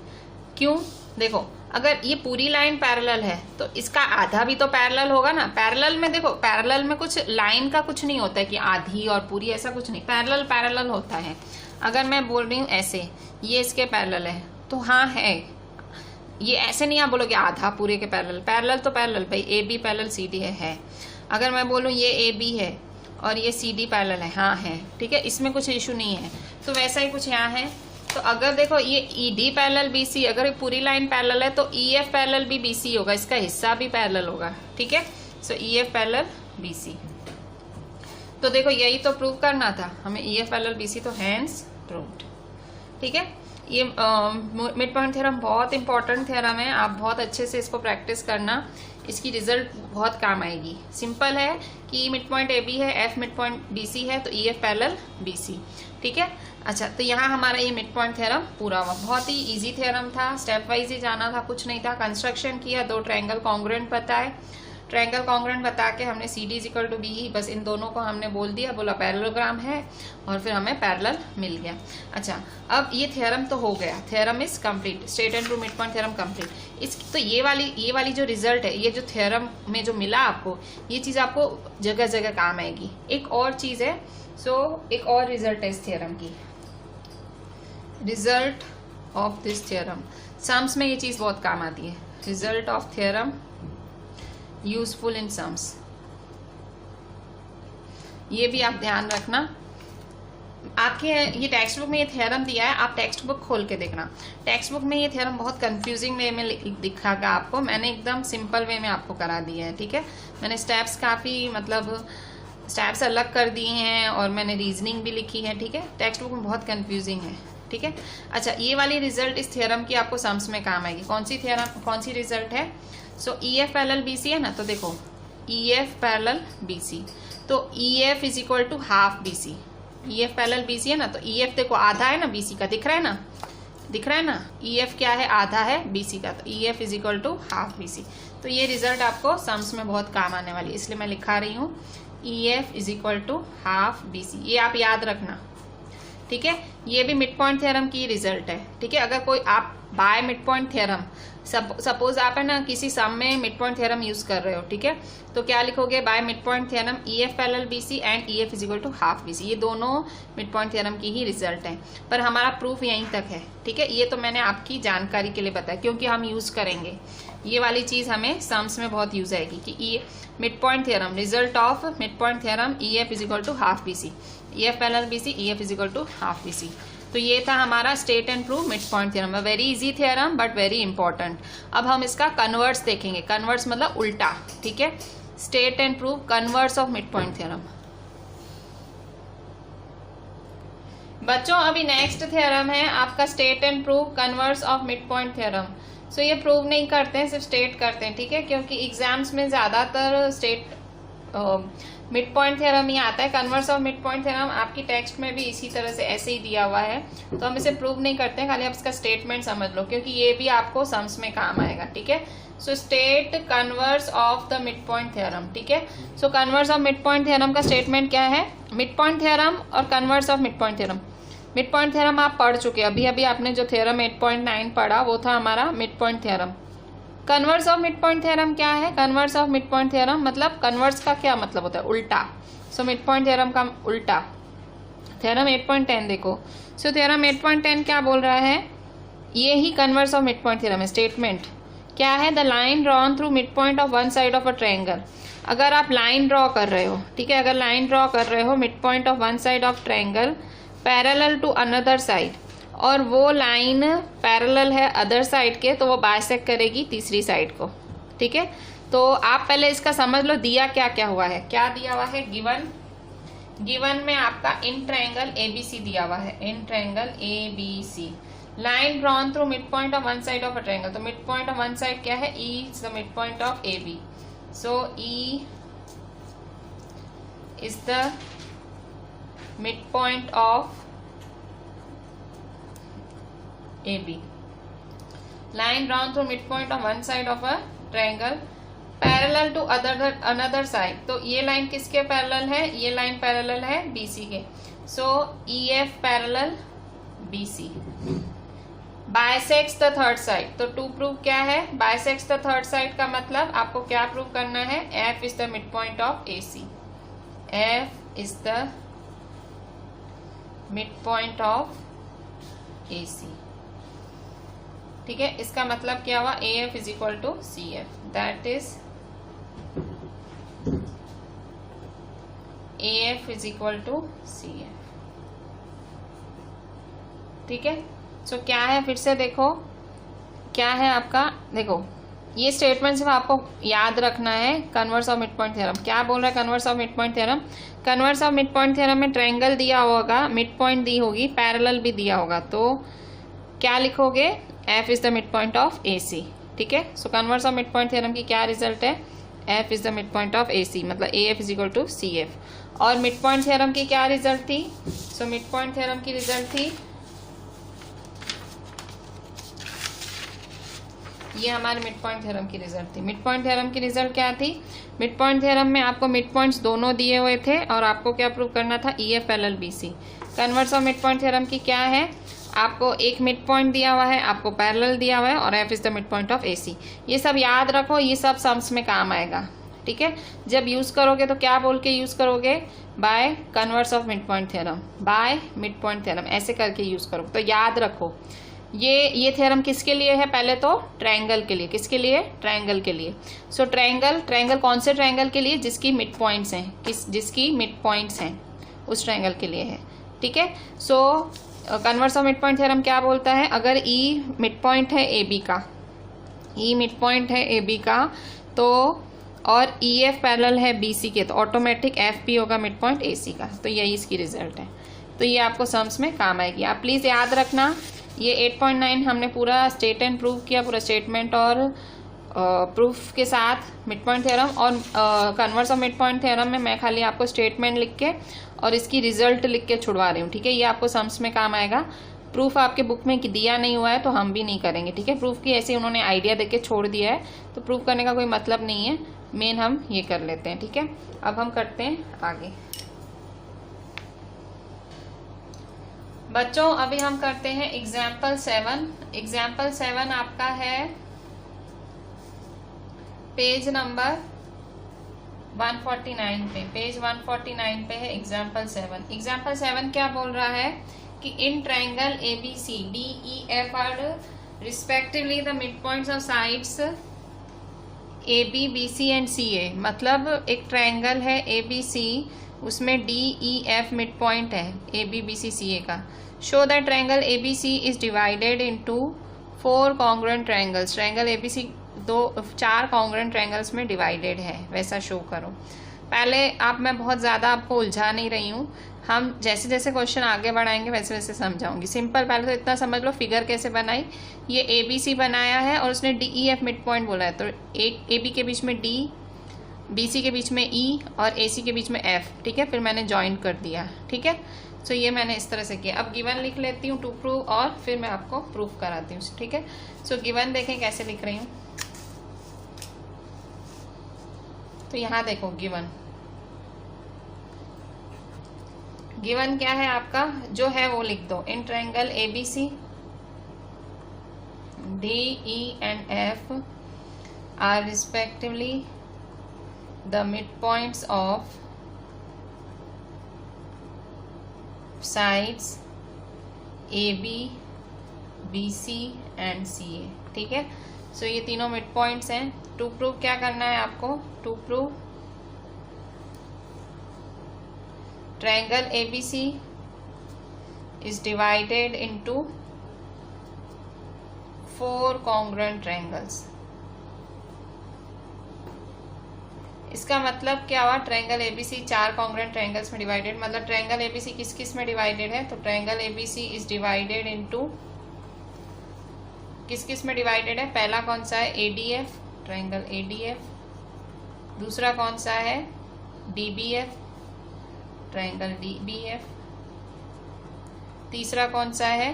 क्यों, देखो अगर ये पूरी लाइन पैरेलल है तो इसका आधा भी तो पैरेलल होगा ना। पैरेलल में देखो, पैरेलल में कुछ लाइन का कुछ नहीं होता है कि आधी और पूरी, ऐसा कुछ नहीं, पैरेलल पैरेलल होता है। अगर मैं बोल रही हूँ ऐसे, ये इसके पैरेलल है तो हाँ है, ये ऐसे नहीं आप बोलोगे आधा पूरे के पैरेलल, पैरेलल तो पैरेलल भाई, AB पैरेलल CD है। अगर मैं बोलूँ ये AB है और ये CD पैरेलल है, हाँ है, ठीक है, इसमें कुछ इशू नहीं है। तो वैसा ही कुछ यहाँ है। तो अगर देखो ये ED पैरेलल BC, अगर पूरी लाइन पैरेलल है तो EF पैरेलल भी BC होगा, इसका हिस्सा भी पैरेलल होगा, ठीक है। सो EF पैरेलल BC, तो देखो यही तो प्रूव करना था हमें, EF पैरेलल BC, तो हैंस प्रूव्ड, ठीक है। ये मिड पॉइंट थ्योरम बहुत इंपॉर्टेंट थ्योरम है, आप बहुत अच्छे से इसको प्रैक्टिस करना, इसकी रिजल्ट बहुत काम आएगी। सिंपल है कि मिड पॉइंट AB है, F मिड पॉइंट BC है, तो EF पैरेलल BC, ठीक है। अच्छा, तो यहाँ हमारा ये मिड पॉइंट थ्योरम पूरा हुआ। बहुत ही इजी थ्योरम था, स्टेप वाइज ही जाना था, कुछ नहीं था। कंस्ट्रक्शन किया, 2 ट्रायंगल कॉन्ग्रुएंट बताए, ट्रायंगल कॉन्ग्रुएंट बता के हमने C D is equal to B, बस इन दोनों को हमने बोल दिया, बोला पैरेललोग्राम है और फिर हमें पैरेलल मिल गया। अच्छा, अब ये थ्योरम तो हो गया, theorem is complete, straight and true mid point theorem complete. इस तो ये वाली जो रिजल्ट है, ये जो थ्योरम में जो मिला आपको, ये चीज आपको जगह जगह काम आएगी। एक और चीज है, एक और रिजल्ट है इस थ्योरम की, result of this theorem. Sums में ये चीज बहुत काम आती है, result of theorem useful in sums, ये भी आप ध्यान रखना। आपके ये टेक्स्ट बुक में ये थ्योरम दिया है, आप टेक्स्ट बुक खोल के देखना। टेक्स्ट बुक में ये थ्योरम बहुत कंफ्यूजिंग वे में दिखागा आपको, मैंने एकदम सिंपल वे में आपको करा दिया है। ठीक है, मैंने स्टेप्स काफी स्टेप्स अलग कर दिए हैं और मैंने रीजनिंग भी लिखी है। ठीक है, टेक्स्ट बुक में बहुत कंफ्यूजिंग है। ठीक है, अच्छा, ये वाली रिजल्ट इस थ्योरम की आपको सम्स में काम आएगी। कौन सी थ्योरम, कौन सी रिजल्ट है? E F parallel B C है ना, तो देखो E F parallel B C, तो E F is equal to half B C. E F parallel B C है ना, तो ई एफ देखो आधा है ना बी सी का, दिख रहा है ना, दिख रहा है ना, ई एफ क्या है, आधा है बी सी का, तो E F is equal to half B C. तो ये रिजल्ट आपको सम्स में बहुत काम आने वाली है, इसलिए मैं लिखा रही हूँ E F is equal to half B C, ये आप याद रखना। ठीक है, ये भी मिड पॉइंट थ्योरम की रिजल्ट है। ठीक है, अगर कोई आप by mid point theorem, suppose आप है ना किसी सम में मिड पॉइंट थ्योरम यूज कर रहे हो, ठीक है, तो क्या लिखोगे, by mid point theorem E F parallel B C and E F is equal to half B C. ये दोनों मिड पॉइंट थ्योरम की ही रिजल्ट है, पर हमारा प्रूफ यहीं तक है। ठीक है, ये तो मैंने आपकी जानकारी के लिए बताया, क्योंकि हम यूज करेंगे ये वाली चीज, हमें सम्स में बहुत यूज आएगी कि ई mid point theorem, result of mid point theorem E F is equal to half B C, E F parallel B C, E F is equal to half B C. तो ये था हमारा state and prove mid point theorem, very easy theorem but very important. अब हम इसका converse देखेंगे, converse मतलब उल्टा। ठीक है, state and prove converse of mid point theorem. बच्चों, अभी नेक्स्ट थ्योरम है आपका state and prove converse of mid point theorem. So ये प्रूव नहीं करते हैं, सिर्फ स्टेट करते हैं। ठीक है, क्योंकि एग्जाम्स में ज्यादातर स्टेट मिड पॉइंट थ्योरम ही आता है। Converse of mid point theorem आपकी टेक्स्ट में भी इसी तरह से ऐसे ही दिया हुआ है, तो हम इसे प्रूव नहीं करते हैं, खाली आप इसका स्टेटमेंट समझ लो, क्योंकि ये भी आपको सम्स में काम आएगा। ठीक है, so state converse of the mid point theorem. ठीक है, so converse of mid point theorem का स्टेटमेंट क्या है? मिड पॉइंट थ्योरम और converse of mid point theorem. Mid point theorem आप पढ़ चुके, अभी अभी आपने जो थ्योरम 8.9 पढ़ा वो था हमारा mid point theorem. Converse of mid point theorem क्या है? Converse of mid point theorem मतलब कन्वर्स का क्या मतलब होता है? उल्टा। सो मिड पॉइंट थ्योरम का उल्टा। थ्योरम 8.10 देखो, सो थ्योरम 8.10 क्या बोल रहा है? ये ही converse of mid point theorem है। स्टेटमेंट क्या है? The line drawn through mid point of one side of a triangle. अगर आप लाइन ड्रॉ कर रहे हो, ठीक है, अगर लाइन ड्रॉ कर रहे हो mid point of one side of triangle parallel to another side, और वो लाइन पैरेलल है अदर साइड के, तो वो बाइसेक्ट करेगी तीसरी साइड को। ठीक है, तो आप पहले इसका समझ लो दिया क्या क्या हुआ है। क्या दिया हुआ है? गिवन में आपका इन ट्रायंगल एबीसी दिया हुआ है, in triangle ABC. Line drawn through mid point of one side of a triangle, तो mid point of one side क्या है? E is the mid point of A B, so E is the mid point of AB. Line drawn through midpoint of one side of a triangle parallel to another side. तो ये line किसके parallel है? ये line parallel है BC के, so EF parallel BC bisects the third side। तो to prove क्या है? bisects the third side का मतलब आपको क्या प्रूव करना है? F is the midpoint of AC, F is the midpoint of AC। ठीक है, इसका मतलब क्या हुआ? AF is equal to CF, that is AF is equal to CF। ठीक है, सो क्या है? फिर से देखो क्या है आपका, देखो ये स्टेटमेंट सिर्फ आपको याद रखना है। Converse of mid point theorem क्या बोल रहा है? Converse of mid point theorem, converse of mid point theorem में ट्रायंगल दिया होगा, मिड पॉइंट दी होगी, पैरेलल भी दिया होगा, तो क्या लिखोगे? F is the mid point of AC। ठीक है, so converse of mid point theorem की क्या रिजल्ट है? F is the mid point of AC, मतलब AF is equal to CF। और मिड पॉइंट थ्योरम की क्या रिजल्ट थी? सो मिड पॉइंट थ्योरम की रिजल्ट थी ये हमारे मिड पॉइंट थ्योरम की रिजल्ट थी। मिड पॉइंट थ्योरम की रिजल्ट क्या थी? मिड पॉइंट थ्योरम में आपको मिड पॉइंट्स दोनों दिए हुए थे और आपको क्या प्रूव करना था? EF parallel BC। Converse of mid point theorem की क्या है? आपको एक मिड पॉइंट दिया हुआ है, आपको पैरेलल दिया हुआ है और F is the mid point of AC। ये सब याद रखो, ये सब सम्स में काम आएगा, ठीक है। जब यूज करोगे तो क्या बोल के यूज करोगे? By converse of mid point theorem, bye mid point theorem, ऐसे करके यूज करो। तो याद रखो ये थ्योरम किसके लिए है? पहले तो ट्रायंगल के लिए। किसके लिए? ट्रायंगल के लिए। सो ट्रायंगल कौन से ट्रायंगल के लिए? जिसकी मिड पॉइंट्स हैं, जिसकी मिड पॉइंट्स हैं उस ट्रायंगल के लिए है, ठीक है। So converse of mid point theorem क्या बोलता है? अगर E मिड पॉइंट है AB का, E मिड पॉइंट है AB का, तो और EF पैरेलल है BC के, तो ऑटोमेटिक FP होगा मिड पॉइंट AC का। तो यही इसकी रिजल्ट है। तो ये आपको सम्स में काम आएगी। आप प्लीज़ याद रखना, ये 8.9 हमने पूरा स्टेट एंड प्रूव किया, पूरा स्टेटमेंट और प्रूफ के साथ मिड पॉइंट थ्योरम। और converse of mid point theorem में मैं खाली आपको स्टेटमेंट लिख के और इसकी रिजल्ट लिख के छुड़वा रही हूँ, ठीक है। ये आपको सम्स में काम आएगा। प्रूफ आपके बुक में दिया नहीं हुआ है तो हम भी नहीं करेंगे, ठीक है। प्रूफ की ऐसे उन्होंने आइडिया देके छोड़ दिया है, तो प्रूफ करने का कोई मतलब नहीं है। मेन हम ये कर लेते हैं, ठीक है। अब हम करते हैं आगे। बच्चों अभी हम करते हैं एग्जाम्पल 7। एग्जाम्पल 7 आपका है पेज नंबर 149 पे। पेज 149 पे है एग्जाम्पल 7। एग्जाम्पल 7 क्या बोल रहा है कि in triangle ABC DEF are respectively the mid points of sides AB BC and CA। मतलब एक ट्रायंगल है ABC, उसमें DEF मिड पॉइंट है AB BC CA का। Show that triangle ABC is divided into 4 congruent triangles. Triangle ABC 4 congruent triangles में divided है, वैसा show करो। पहले मैं बहुत ज़्यादा आपको उलझा नहीं रही हूँ, हम जैसे जैसे क्वेश्चन आगे बढ़ाएंगे वैसे वैसे समझाऊंगी। सिंपल पहले तो इतना समझ लो फिगर कैसे बनाई। ये ABC बनाया है और उसने DEF मिड पॉइंट बोला है, तो AB के बीच में D, BC के बीच में E और AC के बीच में F, ठीक है। फिर मैंने ज्वाइन कर दिया, ठीक है। सो ये मैंने इस तरह से किया। अब गिवन लिख लेती हूँ टू प्रूव और फिर मैं आपको प्रूफ कराती हूँ, ठीक है। सो गिवन देखें कैसे लिख रही हूँ। तो यहाँ देखो गिवन क्या है आपका, जो है वो लिख दो। इन triangle ABC DE and F are respectively the midpoints of sides AB BC and CA, ठीक है। सो ये तीनों मिड पॉइंट्स हैं। टू प्रूव क्या करना है आपको? To prove triangle ABC is divided into 4 congruent triangles। इसका मतलब क्या हुआ? ट्रायंगल ABC 4 कॉन्ग्रुएंट ट्रायंगल्स में डिवाइडेड, मतलब ट्रायंगल ABC किस किस में डिवाइडेड है? तो triangle ABC is divided into, किस किस में डिवाइडेड है? पहला कौन सा है? ADF, triangle ADF। दूसरा कौन सा है? DBF, triangle DBF। तीसरा कौन सा है?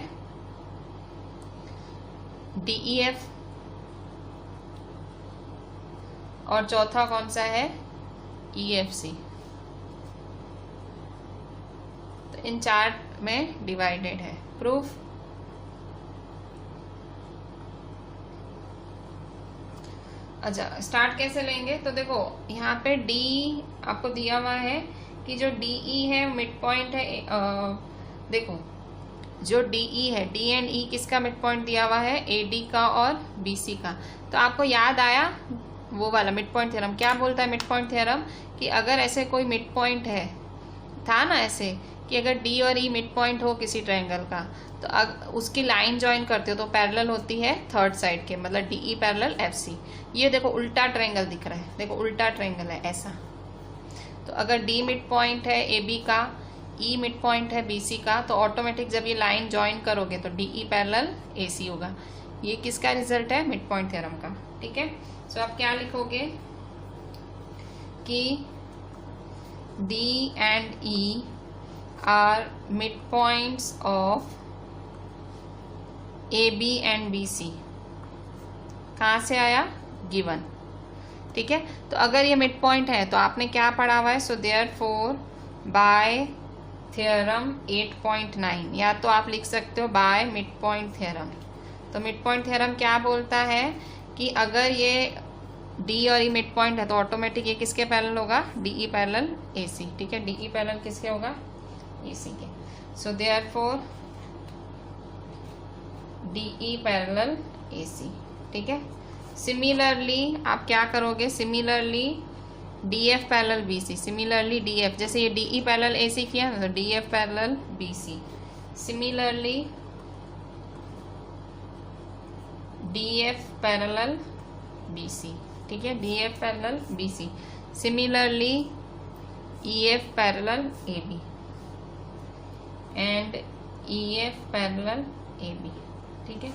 DEF। और चौथा कौन सा है? EFC। तो इन 4 में डिवाइडेड है। प्रूफ अच्छा स्टार्ट कैसे लेंगे? तो देखो यहाँ पे D आपको दिया हुआ है कि जो DE है मिड पॉइंट है। देखो जो DE है, D एंड E किसका मिड पॉइंट दिया हुआ है? AD का और BC का। तो आपको याद आया वो वाला मिड पॉइंट थ्योरम। क्या बोलता है मिड पॉइंट थ्योरम? कि अगर ऐसे कोई मिड पॉइंट है, था ना ऐसे कि अगर D और E मिड पॉइंट हो किसी ट्रायंगल का, तो उसकी लाइन ज्वाइन करते हो तो पैरेलल होती है थर्ड साइड के, मतलब DE पैरेलल FC। ये देखो उल्टा ट्रायंगल दिख रहा है, देखो उल्टा ट्रायंगल है ऐसा। तो अगर D मिड पॉइंट है AB का, E मिड पॉइंट है BC का, तो ऑटोमेटिक जब ये लाइन ज्वाइन करोगे तो DE पैरेलल AC होगा। ये किसका रिजल्ट है? मिड पॉइंट थ्योरम का, ठीक है। सो आप क्या लिखोगे कि D and E are mid points of AB and BC। कहाँ से आया, गिवन। ठीक है, तो अगर ये मिड पॉइंट है तो आपने क्या पढ़ा हुआ है, सो देयरफॉर बाय थ्योरम 8.9, या तो आप लिख सकते हो बाय मिड पॉइंट थ्योरम। तो मिड पॉइंट थ्योरम क्या बोलता है कि अगर ये डी और ई मिड पॉइंट है तो ऑटोमेटिक ये किसके पैरेलल होगा, डीई पैरेलल एसी। ठीक है, डीई पैरेलल किसके होगा, एसी के। So therefore DE parallel AC. ठीक है, सिमिलरली आप क्या करोगे, similarly DF parallel BC, similarly DF, जैसे ये डीई पैरेलल एसी किया ना, तो DF parallel BC, similarly DF parallel BC. ठीक है, DF parallel BC, similarly EF parallel AB and EF parallel AB. ठीक है,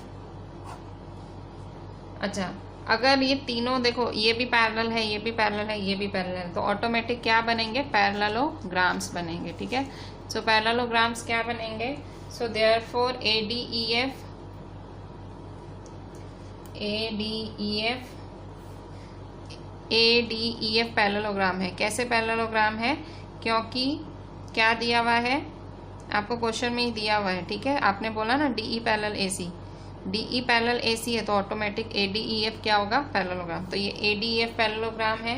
अच्छा अगर ये तीनों देखो, ये भी पैरेलल है, ये भी पैरेलल है, ये भी पैरेलल है, तो ऑटोमेटिक क्या बनेंगे, पैरेललोग्राम्स बनेंगे। ठीक है, सो पैरेललोग्राम्स क्या बनेंगे, सो देयरफॉर एडीईएफ पैरेललोग्राम है। कैसे पैरेललोग्राम है, क्योंकि क्या दिया हुआ है आपको, क्वेश्चन में ही दिया हुआ है। ठीक है, आपने बोला ना DE parallel AC, DE parallel AC है तो ऑटोमेटिक एडीईएफ क्या होगा, पैरेललोग्राम। तो ये एडीईएफ पैरेललोग्राम है।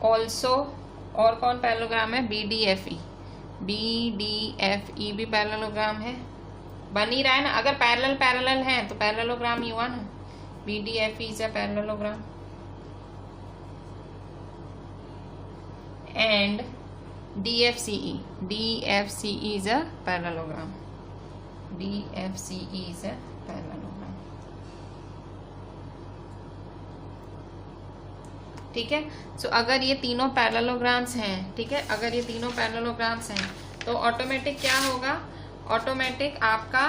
ऑल्सो और कौन पैरेललोग्राम है, बीडीएफई, बीडीएफई भी पैरेललोग्राम है। बन ही रहा है ना, अगर पैरेलल पैरेलल है तो पैरेललोग्राम ही हुआ ना, BDFE is a parallelogram. And DFCE, DFCE is a parallelogram, DFCE is a parallelogram। ठीक है, सो अगर ये तीनों पैरेललोग्राम्स हैं, ठीक है, अगर ये तीनों पैरेललोग्राम्स हैं तो ऑटोमेटिक क्या होगा, ऑटोमेटिक आपका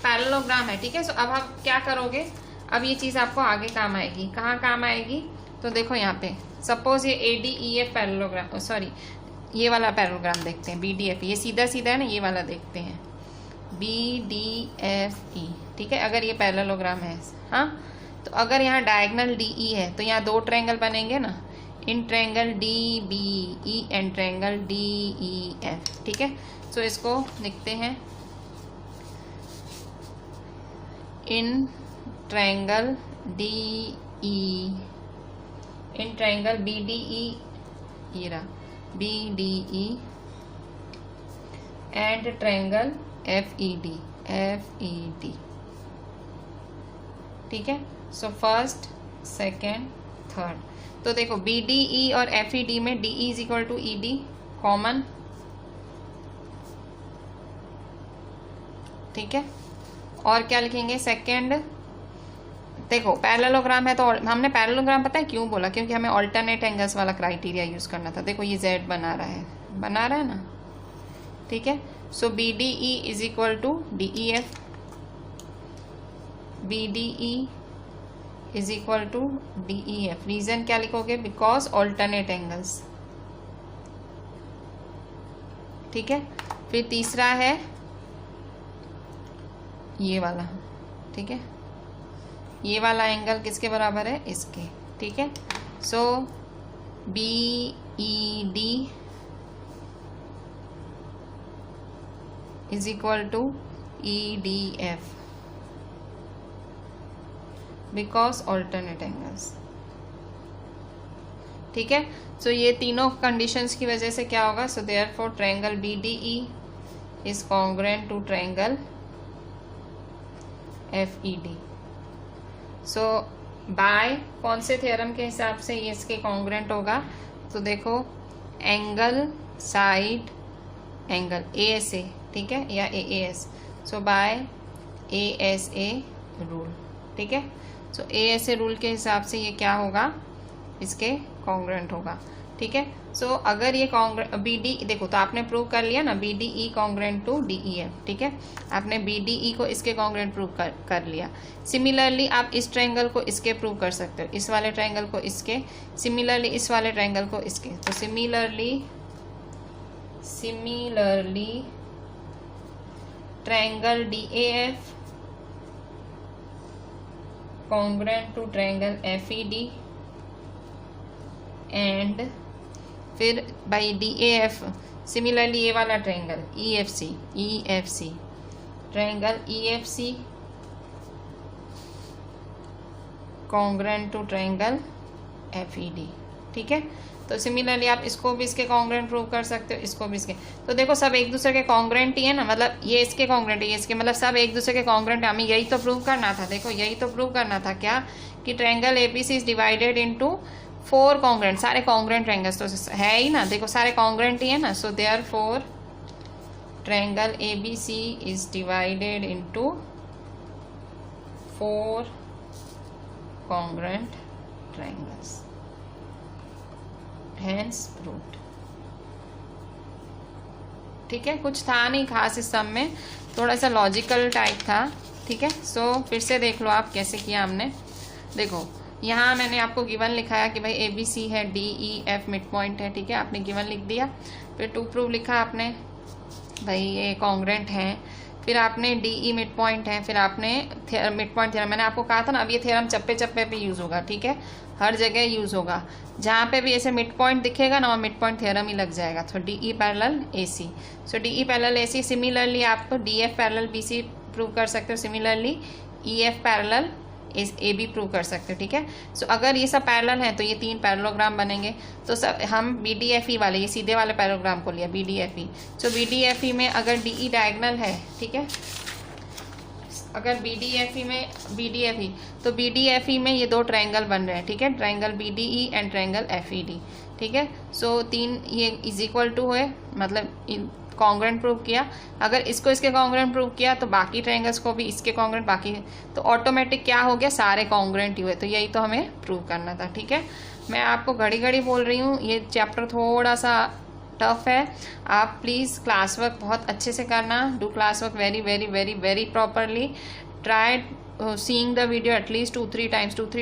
पैरेललोग्राम है। ठीक है, सो अब आप क्या करोगे, अब ये चीज़ आपको आगे काम आएगी। कहाँ काम आएगी, तो देखो यहाँ पे सपोज ये एडीईएफ पैरेललोग्राम, सॉरी ये वाला पैरेललोग्राम देखते हैं, बीडीएफ, ये सीधा सीधा है ना, ये वाला देखते हैं, बीडीएफई। ठीक है, अगर ये पैरेललोग्राम है, हाँ, तो अगर यहाँ डायगोनल डीई है तो यहाँ दो ट्रायंगल बनेंगे ना, in triangle DBE and triangle DEF. ठीक है, सो इसको लिखते हैं in triangle DE, in triangle BDE, ये रहा BDE and triangle FED, FED। ठीक है, सो फर्स्ट सेकेंड थर्ड, तो देखो BDE और FED में DE is equal to ED common. ठीक है, और क्या लिखेंगे, सेकेंड, देखो पैरेललोग्राम है तो हमने पैरेललोग्राम पता है क्यों बोला, क्योंकि हमें ऑल्टरनेट एंगल्स वाला क्राइटेरिया यूज करना था। देखो ये Z बना रहा है ना। ठीक है, so BDE is equal to DEF, BDE is equal to DEF। Reason क्या लिखोगे, बिकॉज ऑल्टरनेट एंगल्स। ठीक है, फिर तीसरा है ये वाला। ठीक है, ये वाला एंगल किसके बराबर है, इसके। ठीक है, so BED is equal to EDF because alternate angles. ठीक है, सो ये तीनों कंडीशंस की वजह से क्या होगा, so therefore triangle BDE is congruent to triangle FED। So by कौन से थ्योरम के हिसाब से ये इसके कॉन्ग्रुएंट होगा, तो देखो एंगल साइड एंगल ASA, ठीक है, या AAS, सो बाय ASA रूल। ठीक है, सो ASA रूल के हिसाब से ये क्या होगा, इसके कॉन्ग्रुएंट होगा। ठीक है, सो अगर ये BD देखो तो आपने प्रूव कर लिया ना, BDE कॉन्ग्रुएंट टू DEF। ठीक है, आपने BDE को इसके कॉन्ग्रुएंट प्रूव कर लिया। सिमिलरली आप इस ट्रायंगल को इसके प्रूव कर सकते हो, इस वाले ट्रायंगल को इसके, सिमिलरली इस वाले ट्रायंगल को इसके। तो similarly triangle DAF congruent to triangle FED and फिर बाई DAF सिमिलरली ये वाला triangle EFC triangle EFC congruent to triangle FED। ठीक है, तो सिमिलरली आप इसको भी इसके कॉन्ग्रुएंट प्रूव कर सकते हो, इसको भी इसके। तो देखो सब एक दूसरे के कॉन्ग्रुएंट ही है ना, मतलब ये इसके कॉन्ग्रुएंट है, ये इसके, मतलब सब एक दूसरे के कॉन्ग्रुएंट है। हमें यही तो प्रूव करना था। देखो यही तो प्रूव करना था क्या, कि triangle ABC is divided into 4 congruent. सारे कॉन्ग्रुएंट ट्रायंगल्स तो है ही ना, देखो सारे कॉन्ग्रुएंट ही है ना। सो therefore triangle ABC is divided into 4 congruent triangles, hence proved। ठीक है, कुछ था नहीं खास इस सब में, थोड़ा सा लॉजिकल टाइप था। ठीक है, सो फिर से देख लो आप कैसे किया हमने। देखो यहाँ मैंने आपको गिवन लिखाया कि भाई ABC है, DEF मिड पॉइंट है। ठीक है, आपने गिवन लिख दिया। फिर टू प्रूव लिखा आपने, भाई ये कॉन्ग्रुएंट है। फिर आपने DE मिड पॉइंट है। फिर आपने मिड पॉइंट थ्योरम, मैंने आपको कहा था ना, अब ये थ्योरम चप्पे चप्पे पे यूज़ होगा। ठीक है, हर जगह यूज़ होगा, जहाँ पे भी ऐसे मिड पॉइंट दिखेगा ना, वहाँ मिड पॉइंट थ्योरम ही लग जाएगा। तो DE पैरेलल AC, सो DE पैरेलल AC। सिमिलरली आप DF पैरेलल BC प्रूव कर सकते हो। Similarly EF parallel AB prove कर सकते हो। ठीक है, सो अगर ये सब पैरेलल हैं तो ये 3 पैरेललोग्राम बनेंगे। तो सब हम BDFE वाले, ये सीधे वाले पैरेललोग्राम को लिया BDFE। सो BDFE में अगर DE डायगोनल है, ठीक है, अगर BDFE तो BDFE में ये 2 ट्रायंगल बन रहे हैं। ठीक है, triangle BDE and triangle FED। ठीक है, सो 3 ये इज इक्वल टू हुए, मतलब कॉन्ग्रुएंट प्रूव किया। अगर इसको इसके कॉन्ग्रुएंट प्रूव किया तो बाकी ट्रायंगल्स को भी इसके कॉन्ग्रुएंट, बाकी तो ऑटोमेटिक क्या हो गया, सारे कॉन्ग्रुएंट ही हुए। तो यही तो हमें प्रूव करना था। ठीक है, मैं आपको घड़ी घड़ी बोल रही हूँ, ये चैप्टर थोड़ा सा टफ है। आप प्लीज़ क्लास वर्क बहुत अच्छे से करना, do class work very very very very properly. Try seeing the video at least 2-3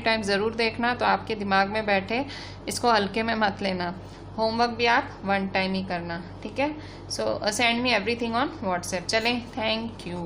times ज़रूर देखना, तो आपके दिमाग में बैठे, इसको हल्के में मत लेना। होमवर्क भी आप 1 टाइम ही करना। ठीक है, सो send me everything on WhatsApp. चलें, थैंक यू।